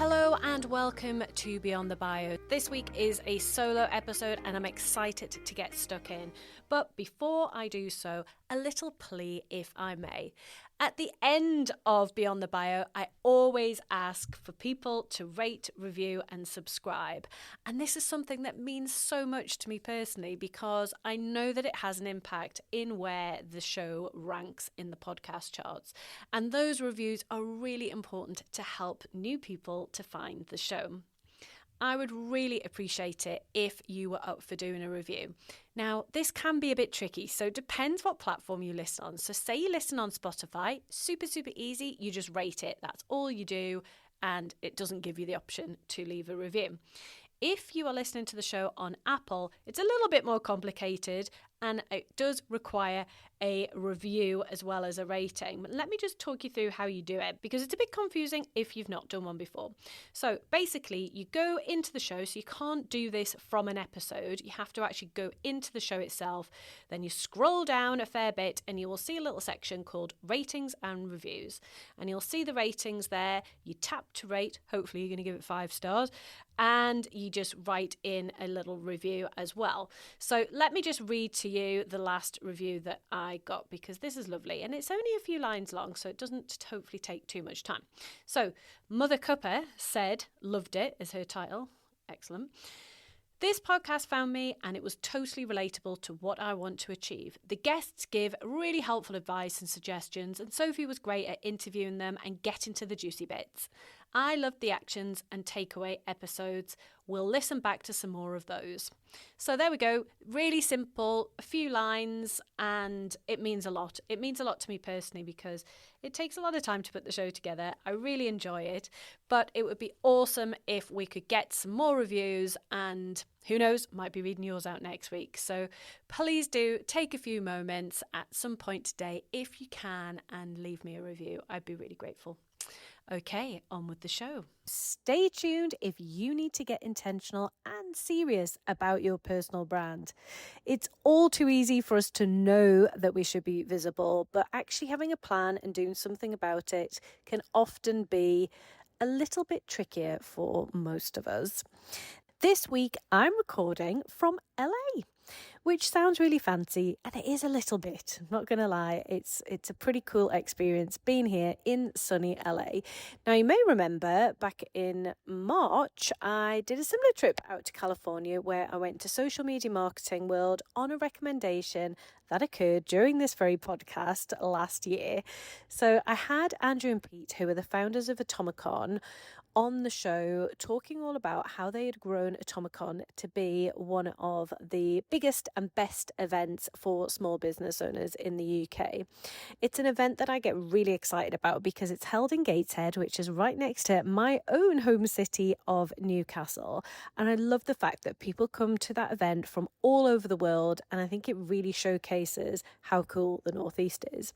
Hello and welcome to Beyond the Bio. This week is a solo episode and I'm excited to get stuck in. But before I do so, a little plea if I may. At the end of Beyond the Bio, I always ask for people to rate, review and subscribe. And this is something that means so much to me personally because I know that it has an impact in where the show ranks in the podcast charts. And those reviews are really important to help new people to find the show. I would really appreciate it if you were up for doing a review. Now, this can be a bit tricky, so it depends what platform you listen on. So say you listen on Spotify, super easy, you just rate it. That's all you do, and it doesn't give you the option to leave a review. If you are listening to the show on Apple, it's a little bit more complicated and it does require a review as well as a rating. But let me just talk you through how you do it because it's a bit confusing if you've not done one before. So basically, you go into the show, so you can't do this from an episode. You have to actually go into the show itself. Then you scroll down a fair bit and you will see a little section called ratings and reviews. And you'll see the ratings there. You tap to rate. Hopefully you're going to give it 5 stars. And you just write in a little review as well. So let me just read to you the last review that I got because this is lovely and it's only a few lines long, so it doesn't hopefully take too much time. So Mother Cupper said, loved it is her title. Excellent. This podcast found me and it was totally relatable to what I want to achieve. The guests give really helpful advice and suggestions and Sophie was great at interviewing them and getting to the juicy bits. I loved the actions and takeaway episodes. We'll listen back to some more of those. So there we go. Really simple, a few lines, and it means a lot. It means a lot to me personally because it takes a lot of time to put the show together. I really enjoy it, but it would be awesome if we could get some more reviews and who knows, might be reading yours out next week. So please do take a few moments at some point today if you can and leave me a review. I'd be really grateful. Okay, on with the show. Stay tuned if you need to get intentional and serious about your personal brand. It's all too easy for us to know that we should be visible, but actually having a plan and doing something about it can often be a little bit trickier for most of us. This week, I'm recording from LA, which sounds really fancy, and it is a little bit. I'm not going to lie, it's a pretty cool experience being here in sunny LA. Now, you may remember back in March, I did a similar trip out to California where I went to Social Media Marketing World on a recommendation that occurred during this very podcast last year. So I had Andrew and Pete, who are the founders of Atomicon, on the show talking all about how they had grown Atomicon to be one of the biggest and best events for small business owners in the UK. It's an event that I get really excited about because it's held in Gateshead, which is right next to my own home city of Newcastle. And I love the fact that people come to that event from all over the world, and I think it really showcases how cool the Northeast is.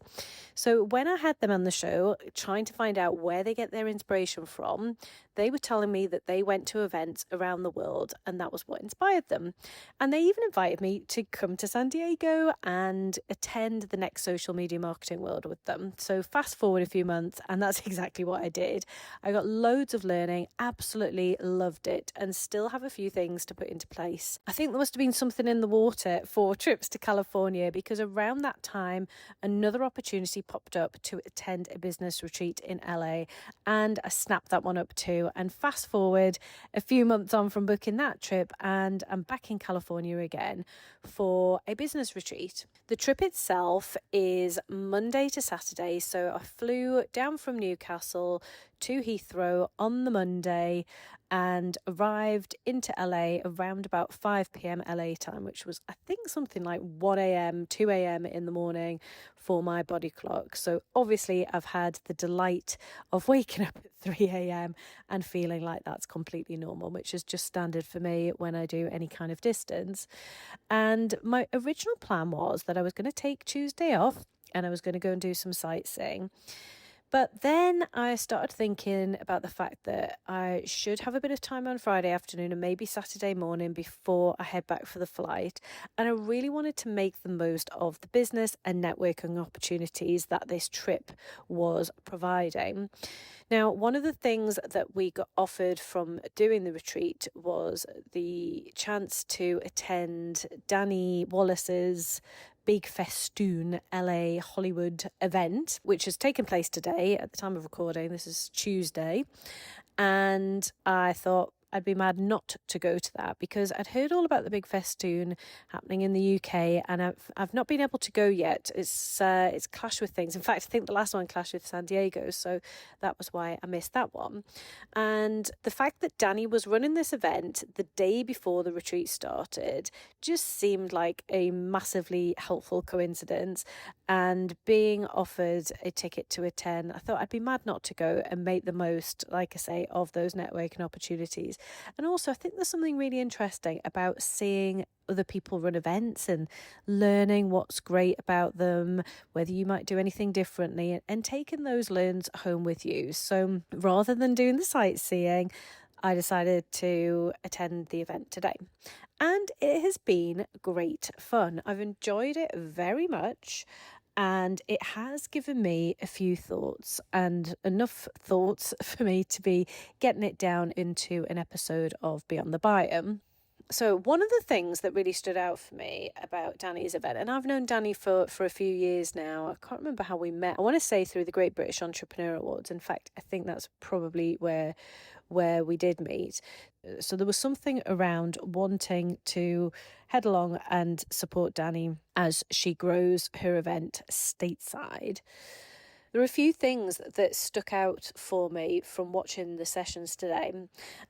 So when I had them on the show, trying to find out where they get their inspiration from, they were telling me that they went to events around the world and that was what inspired them. And they even invited me to come to San Diego and attend the next Social Media Marketing World with them. So fast forward a few months and that's exactly what I did. I got loads of learning, absolutely loved it, and still have a few things to put into place. I think there must have been something in the water for trips to California because around that time, another opportunity popped up to attend a business retreat in LA and I snapped that one up too. And fast forward a few months on from booking that trip and I'm back in California again for a business retreat. The trip itself is Monday to Saturday. So I flew down from Newcastle to Heathrow on the Monday and arrived into LA around about 5 p.m. LA time, which was, I think, something like 1 a.m., 2 a.m. in the morning for my body clock. So obviously I've had the delight of waking up at 3 a.m. and feeling like that's completely normal, which is just standard for me when I do any kind of distance. And my original plan was that I was going to take Tuesday off and I was going to go and do some sightseeing. But then I started thinking about the fact that I should have a bit of time on Friday afternoon and maybe Saturday morning before I head back for the flight. And I really wanted to make the most of the business and networking opportunities that this trip was providing. Now, one of the things that we got offered from doing the retreat was the chance to attend Danny Wallace's big festoon LA Hollywood event, which has taken place today at the time of recording. This is Tuesday. And I thought I'd be mad not to go to that because I'd heard all about the big festoon happening in the UK, and I've not been able to go yet. It's clashed with things. In fact, I think the last one clashed with San Diego, so that was why I missed that one. And the fact that Danny was running this event the day before the retreat started just seemed like a massively helpful coincidence. And being offered a ticket to attend, I thought I'd be mad not to go and make the most, like I say, of those networking opportunities. And also, I think there's something really interesting about seeing other people run events and learning what's great about them, whether you might do anything differently, and taking those learns home with you. So rather than doing the sightseeing, I decided to attend the event today. And it has been great fun. I've enjoyed it very much. And it has given me a few thoughts, and enough thoughts for me to be getting it down into an episode of Beyond the Bio. So one of the things that really stood out for me about Danny's event, and I've known Danny for a few years now. I can't remember how we met. I want to say through the Great British Entrepreneur Awards. In fact, I think that's probably where we did meet. So there was something around wanting to head along and support Danny as she grows her event stateside. There are a few things that stuck out for me from watching the sessions today,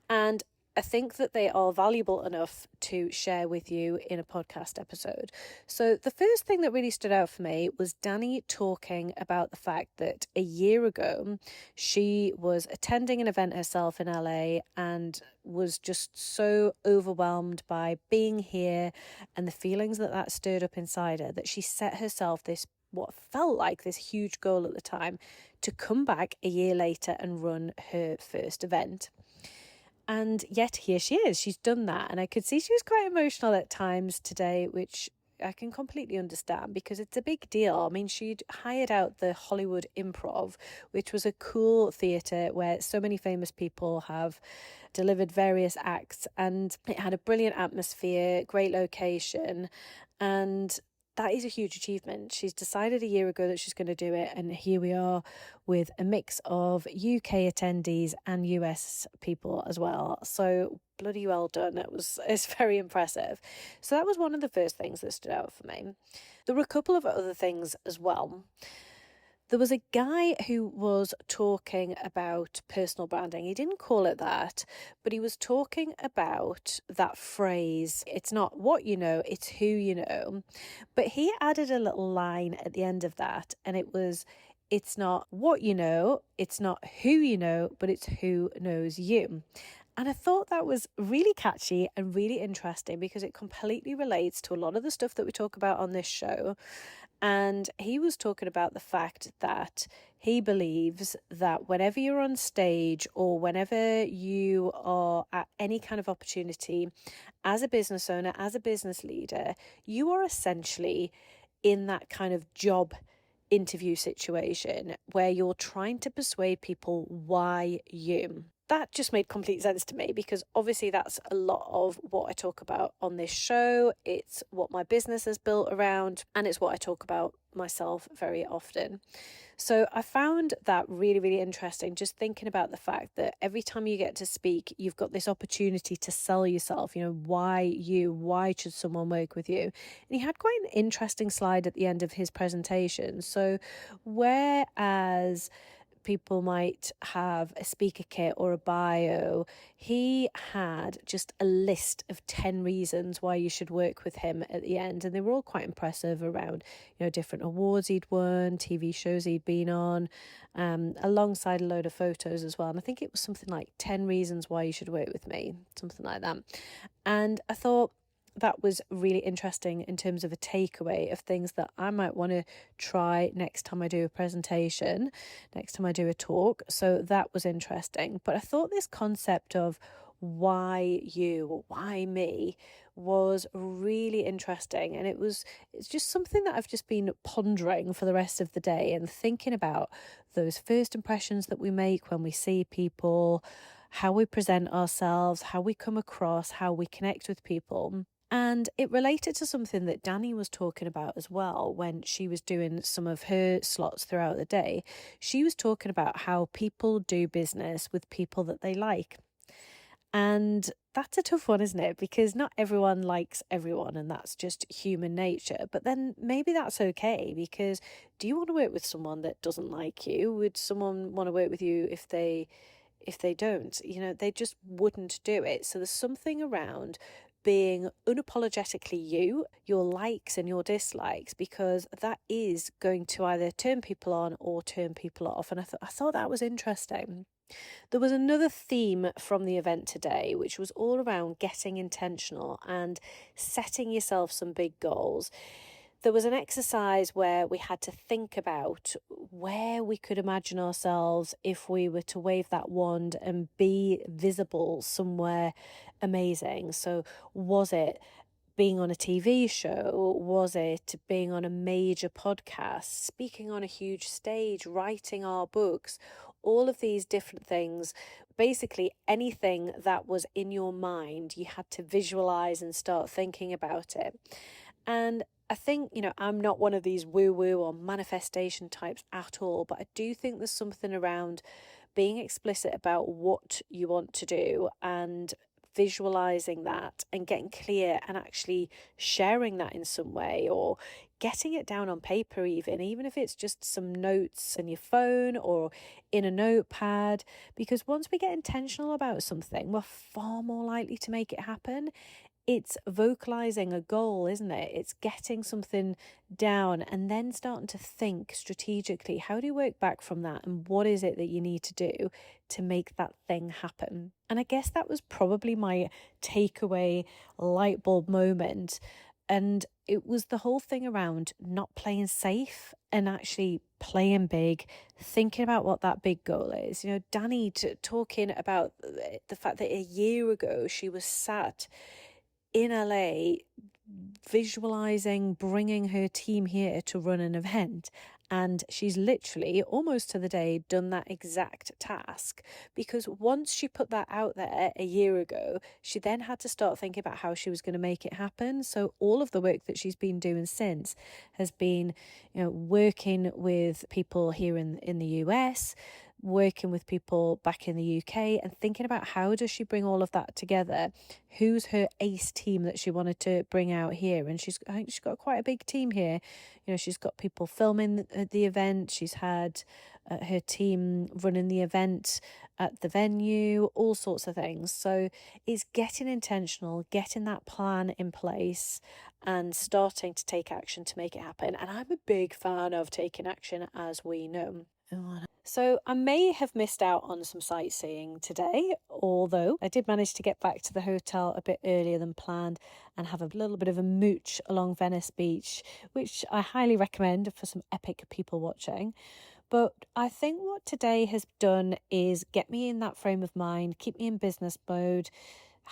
and I think that they are valuable enough to share with you in a podcast episode. So the first thing that really stood out for me was Danny talking about the fact that a year ago she was attending an event herself in LA and was just so overwhelmed by being here and the feelings that stirred up inside her that she set herself this what felt like this huge goal at the time to come back a year later and run her first event. And yet here she is, she's done that. And I could see she was quite emotional at times today, which I can completely understand because it's a big deal. I mean, she'd hired out the Hollywood Improv, which was a cool theatre where so many famous people have delivered various acts, and it had a brilliant atmosphere, great location, and that is a huge achievement. She's decided a year ago that she's going to do it, and here we are with a mix of UK attendees and US people as well. So bloody well done. It's very impressive. So that was one of the first things that stood out for me. There were a couple of other things as well. There was a guy who was talking about personal branding. He didn't call it that, but he was talking about that phrase, it's not what you know, it's who you know. But he added a little line at the end of that, and it was, it's not what you know, it's not who you know, but it's who knows you. And I thought that was really catchy and really interesting because it completely relates to a lot of the stuff that we talk about on this show. And he was talking about the fact that he believes that whenever you're on stage or whenever you are at any kind of opportunity as a business owner, as a business leader, you are essentially in that kind of job interview situation where you're trying to persuade people why you. That just made complete sense to me because obviously that's a lot of what I talk about on this show. It's what my business is built around, and it's what I talk about myself very often. So I found that really, really interesting, just thinking about the fact that every time you get to speak, you've got this opportunity to sell yourself, why should someone work with you? And he had quite an interesting slide at the end of his presentation. So whereas people might have a speaker kit or a bio, he had just a list of 10 reasons why you should work with him at the end, and they were all quite impressive around different awards he'd won, TV shows he'd been on, alongside a load of photos as well. And I think it was something like 10 reasons why you should work with me, something like that. And I thought that was really interesting in terms of a takeaway of things that I might want to try next time I do a presentation, next time I do a talk. So that was interesting. But I thought this concept of why you or why me was really interesting. And it's just something that I've just been pondering for the rest of the day and thinking about those first impressions that we make when we see people, how we present ourselves, how we come across, how we connect with people. And it related to something that Danny was talking about as well when she was doing some of her slots throughout the day. She was talking about how people do business with people that they like. And that's a tough one, isn't it? Because not everyone likes everyone, and that's just human nature. But then maybe that's okay, because do you want to work with someone that doesn't like you? Would someone want to work with you if they don't? They just wouldn't do it. So there's something around being unapologetically you, your likes and your dislikes, because that is going to either turn people on or turn people off. And I thought that was interesting. There was another theme from the event today, which was all around getting intentional and setting yourself some big goals. There was an exercise where we had to think about where we could imagine ourselves if we were to wave that wand and be visible somewhere amazing. So, was it being on a TV show? Was it being on a major podcast, speaking on a huge stage, writing our books? All of these different things, basically anything that was in your mind, you had to visualize and start thinking about it. And I think, I'm not one of these woo-woo or manifestation types at all, but I do think there's something around being explicit about what you want to do and visualizing that and getting clear and actually sharing that in some way, or getting it down on paper, even if it's just some notes on your phone or in a notepad. Because once we get intentional about something, we're far more likely to make it happen. It's vocalizing a goal, isn't it? It's getting something down and then starting to think strategically, how do you work back from that, and what is it that you need to do to make that thing happen? And I guess that was probably my takeaway light bulb moment. And it was the whole thing around not playing safe and actually playing big, thinking about what that big goal is. Danny talking about the fact that a year ago she was sat in LA visualizing bringing her team here to run an event. And she's literally almost to the day done that exact task, because once she put that out there a year ago, she then had to start thinking about how she was going to make it happen. So all of the work that she's been doing since has been, working with people here in the US, working with people back in the UK, and thinking about how does she bring all of that together. Who's her ace team that she wanted to bring out here? And I think she's got quite a big team here. She's got people filming the event. She's had her team running the event at the venue, all sorts of things. So it's getting intentional, getting that plan in place and starting to take action to make it happen. And I'm a big fan of taking action, as we know. So I may have missed out on some sightseeing today, although I did manage to get back to the hotel a bit earlier than planned and have a little bit of a mooch along Venice Beach, which I highly recommend for some epic people watching. But I think what today has done is get me in that frame of mind, keep me in business mode.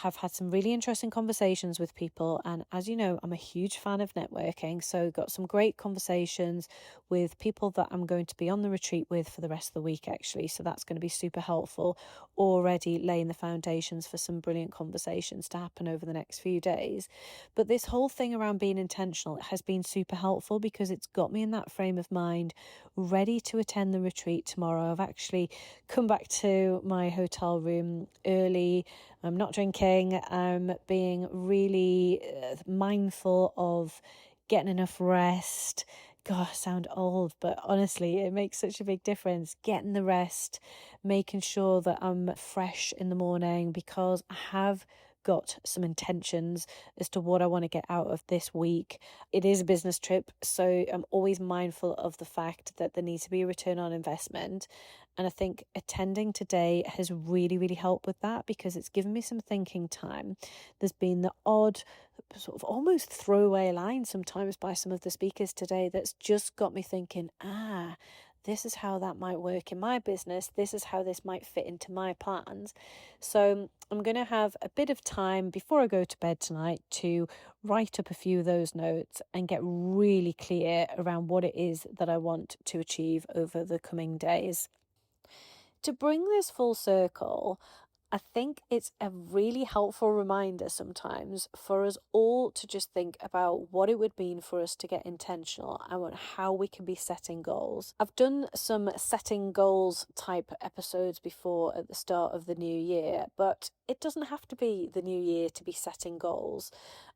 Have had some really interesting conversations with people, and as you know, I'm a huge fan of networking, so got some great conversations with people that I'm going to be on the retreat with for the rest of the week, actually. So that's going to be super helpful, already laying the foundations for some brilliant conversations to happen over the next few days. But this whole thing around being intentional has been super helpful, because it's got me in that frame of mind ready to attend the retreat tomorrow. I've actually come back to my hotel room early. I'm not drinking. I'm being really mindful of getting enough rest. God, I sound old, but honestly, it makes such a big difference. Getting the rest, making sure that I'm fresh in the morning, because I have got some intentions as to what I want to get out of this week. It is a business trip, so I'm always mindful of the fact that there needs to be a return on investment. And I think attending today has really, really helped with that, because it's given me some thinking time. There's been the odd sort of almost throwaway line sometimes by some of the speakers today that's just got me thinking, this is how that might work in my business. This is how this might fit into my plans. So I'm going to have a bit of time before I go to bed tonight to write up a few of those notes and get really clear around what it is that I want to achieve over the coming days. To bring this full circle, I think it's a really helpful reminder sometimes for us all to just think about what it would mean for us to get intentional and how we can be setting goals. I've done some setting goals type episodes before at the start of the new year, but it doesn't have to be the new year to be setting goals.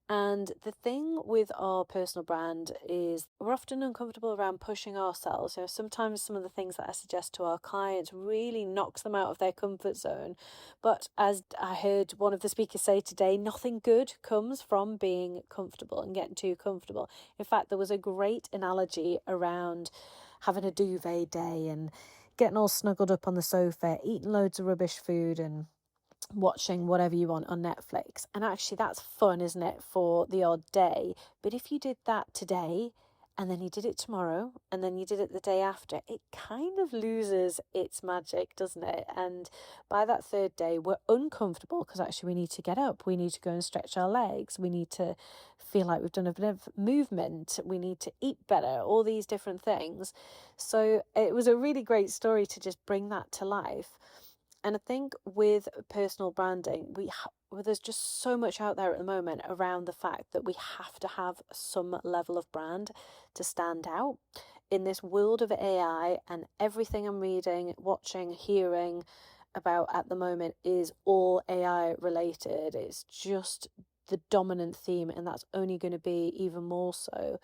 And the thing with our personal brand is we're often uncomfortable around pushing ourselves. Sometimes some of the things that I suggest to our clients really knocks them out of their comfort zone. But as I heard one of the speakers say today, nothing good comes from being comfortable and getting too comfortable. In fact, there was a great analogy around having a duvet day and getting all snuggled up on the sofa, eating loads of rubbish food and watching whatever you want on Netflix. And actually that's fun, isn't it, for the odd day? But if you did that today and then you did it tomorrow and then you did it the day after, it kind of loses its magic, doesn't it? And by that third day we're uncomfortable because actually we need to get up, we need to go and stretch our legs, we need to feel like we've done a bit of movement, we need to eat better, all these different things. So it was a really great story to just bring that to life. And I think with personal branding, there's just so much out there at the moment around the fact that we have to have some level of brand to stand out. In this world of AI, and everything I'm reading, watching, hearing about at the moment is all AI related. It's just the dominant theme, and that's only going to be even more so.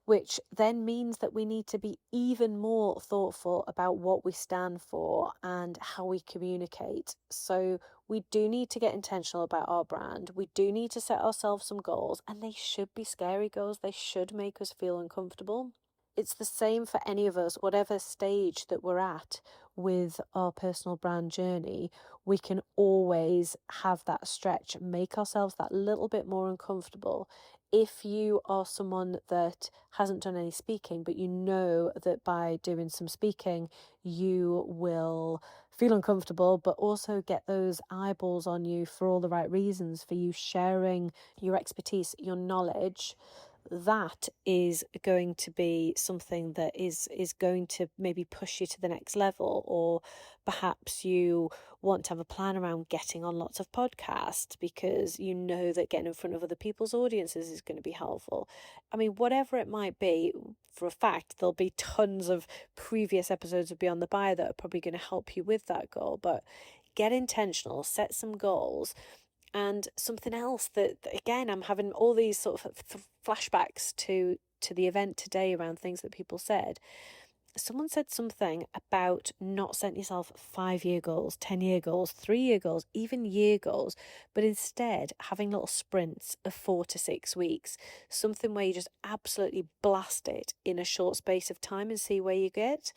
Which then means that we need to be even more thoughtful about what we stand for and how we communicate. So we do need to get intentional about our brand. We do need to set ourselves some goals, and they should be scary goals. They should make us feel uncomfortable. It's the same for any of us, whatever stage that we're at with our personal brand journey. We can always have that stretch, make ourselves that little bit more uncomfortable. If you are someone that hasn't done any speaking, but you know that by doing some speaking, you will feel uncomfortable, but also get those eyeballs on you for all the right reasons, for you sharing your expertise, your knowledge, that is going to be something that is going to maybe push you to the next level. Or perhaps you want to have a plan around getting on lots of podcasts because you know that getting in front of other people's audiences is going to be helpful. I mean, whatever it might be, for a fact, there'll be tons of previous episodes of Beyond the Bio that are probably going to help you with that goal. But get intentional, set some goals. And something else that again, I'm having all these sort of flashbacks to the event today around things that people said. Someone said something about not setting yourself 5-year goals, 10-year goals, 3-year goals, even year goals, but instead having little sprints of 4 to 6 weeks, something where you just absolutely blast it in a short space of time and see where you get.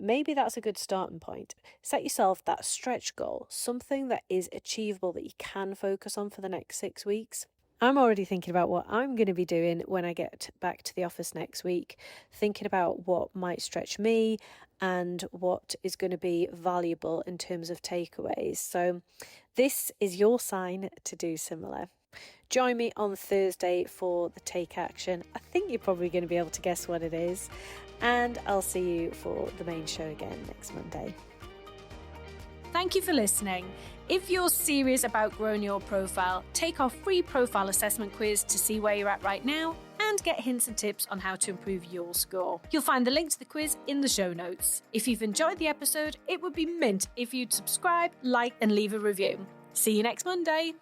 Maybe that's a good starting point. Set yourself that stretch goal, something that is achievable that you can focus on for the next 6 weeks. I'm already thinking about what I'm going to be doing when I get back to the office next week, thinking about what might stretch me and what is going to be valuable in terms of takeaways. So this is your sign to do similar. Join me on Thursday for the take action. I think you're probably going to be able to guess what it is. And I'll see you for the main show again next Monday. Thank you for listening. If you're serious about growing your profile, take our free profile assessment quiz to see where you're at right now and get hints and tips on how to improve your score. You'll find the link to the quiz in the show notes. If you've enjoyed the episode, it would be mint if you'd subscribe, like, and leave a review. See you next Monday.